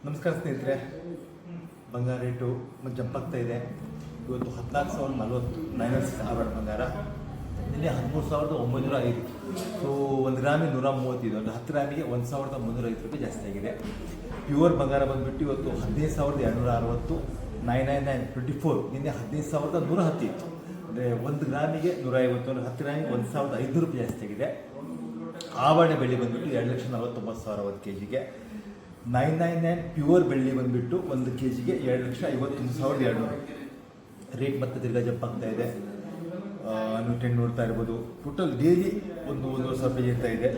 ನಮಸ್ಕಾರ ಸ್ನೇಹಿತರೆ, ಬಂಗಾರ ರೇಟು ಜಂಪ್ ಆಗ್ತಾ ಇದೆ. ಇವತ್ತು 14,040 906 ಆವರ್ಡ್ ಬಂಗಾರ, ನಿನ್ನೆ 13,905. ಸೊ 1 ಗ್ರಾಮಿಗೆ 135, ಅಂದರೆ 10 ಗ್ರಾಮಿಗೆ 1,305 ರೂಪಾಯಿ ಜಾಸ್ತಿ ಆಗಿದೆ. ಪ್ಯೂರ್ ಬಂಗಾರ ಬಂದುಬಿಟ್ಟು ಇವತ್ತು 15,260 99924, ನಿನ್ನೆ 15,110 ಇತ್ತು. ಅಂದರೆ 1 ಗ್ರಾಮಿಗೆ 150, ಅಂದರೆ 10 ಗ್ರಾಮಿಗೆ 1,500 ರೂಪಾಯಿ ಜಾಸ್ತಿ ಆಗಿದೆ. ಆಭರಣ ಬೆಳ್ಳಿ ಬಂದುಬಿಟ್ಟು 2,49,000 1 ಕೆಜಿಗೆ. 999 ಪ್ಯೂರ್ ಬೆಳ್ಳಿ ಬಂದುಬಿಟ್ಟು 1 ಕೆಜಿಗೆ 2,51,200 ರೇಟ್ ಮತ್ತೆ ತಿರ್ಗಾ ಜಂಪ್ ಆಗ್ತಾ ಇದೆ. ನೀವು ಟ್ರೆಂಡ್ ನೋಡ್ತಾ ಇರ್ಬೋದು. ಟೋಟಲ್ ಡೈಲಿ 1,500 ರೂಪಾಯಿ ಇರ್ತಾ ಇದೆ.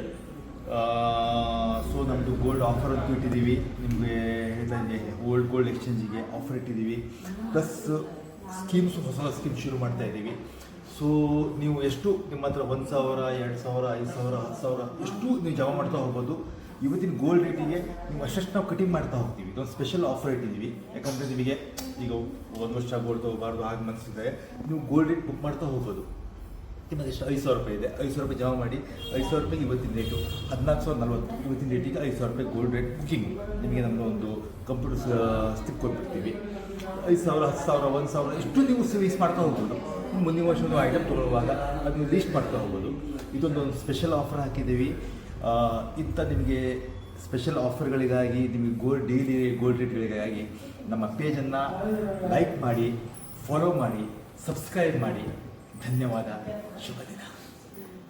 ಸೊ ನಮ್ಮದು ಗೋಲ್ಡ್ ಆಫರ್ ಅಂತೂ ಇಟ್ಟಿದ್ದೀವಿ. ನಿಮಗೆ ಹೇಳ್ದಂಗೆ ಗೋಲ್ಡ್ ಎಕ್ಸ್ಚೇಂಜಿಗೆ ಆಫರ್ ಇಟ್ಟಿದ್ದೀವಿ. ಪ್ಲಸ್ ಸ್ಕೀಮ್ಸ್, ಹೊಸ ಸ್ಕೀಮ್ ಶುರು ಮಾಡ್ತಾ ಇದ್ದೀವಿ. ಸೊ ನೀವು ಎಷ್ಟು ನಿಮ್ಮ ಹತ್ರ 1,000, 2,000, 5,000, 10,000 ಎಷ್ಟು ನೀವು ಜಮಾ ಮಾಡ್ತಾ ಹೋಗ್ಬೋದು. ಇವತ್ತಿನ ಗೋಲ್ಡ್ ರೇಟಿಗೆ ನೀವು ಅಷ್ಟು ನಾವು ಕಟಿಂಗ್ ಮಾಡ್ತಾ ಹೋಗ್ತೀವಿ. ಇದೊಂದು ಸ್ಪೆಷಲ್ ಆಫರ್ ಇಟ್ಟಿದ್ದೀವಿ. ಯಾಕಂದರೆ ನಿಮಗೆ ಈಗ 1 ವರ್ಷ ಗೋಲ್ಡ್ ತೊಗೋಬಾರ್ದು ಹಾಗೆ ಮನಸ್ಸಿದ್ರೆ ನೀವು ಗೋಲ್ಡ್ ರೇಟ್ ಬುಕ್ ಮಾಡ್ತಾ ಹೋಗ್ಬೋದು. ನಿಮಗೆ ಎಷ್ಟು 5,000 ರೂಪಾಯಿ ಇದೆ, 5,000 ರೂಪಾಯಿ ಜಮಾ ಮಾಡಿ 5,000 ರೂಪಾಯಿಗೆ ಇವತ್ತಿನ ರೇಟು 14,040. ಇವತ್ತಿನ ರೇಟಿಗೆ 5,000 ರೂಪಾಯಿ ಗೋಲ್ಡ್ ರೇಟ್ ಬುಕ್ಕಿಂಗ್ ನಿಮಗೆ ನಮ್ಮ ಒಂದು ಕಂಪ್ಯೂಟರ್ ಸ್ಟಿಕ್ ಕೊಟ್ಬಿಡ್ತೀವಿ. 5,000, 10,000, 1,000 ಎಷ್ಟು ನೀವು ಸೇವಿಂಗ್ಸ್ ಮಾಡ್ತಾ ಹೋಗ್ಬೋದು. ಮುಂದಿನ ವರ್ಷ ಒಂದು ಐಟಮ್ ತೊಗೊಳ್ಳುವಾಗ ಅದು ಲೀಸ್ಟ್ ಮಾಡ್ತಾ ಹೋಗ್ಬೋದು. ಇದೊಂದು ಸ್ಪೆಷಲ್ ಆಫರ್ ಹಾಕಿದ್ದೀವಿ. ಇಂಥ ನಿಮಗೆ ಸ್ಪೆಷಲ್ ಆಫರ್ಗಳಿಗಾಗಿ, ನಿಮಗೆ ಡೈಲಿ ಗೋಲ್ಡ್ ರೇಟ್ಗಳಿಗಾಗಿ ನಮ್ಮ ಪೇಜನ್ನು ಲೈಕ್ ಮಾಡಿ, ಫಾಲೋ ಮಾಡಿ, ಸಬ್ಸ್ಕ್ರೈಬ್ ಮಾಡಿ. ಧನ್ಯವಾದ. ಶುಭ ದಿನ.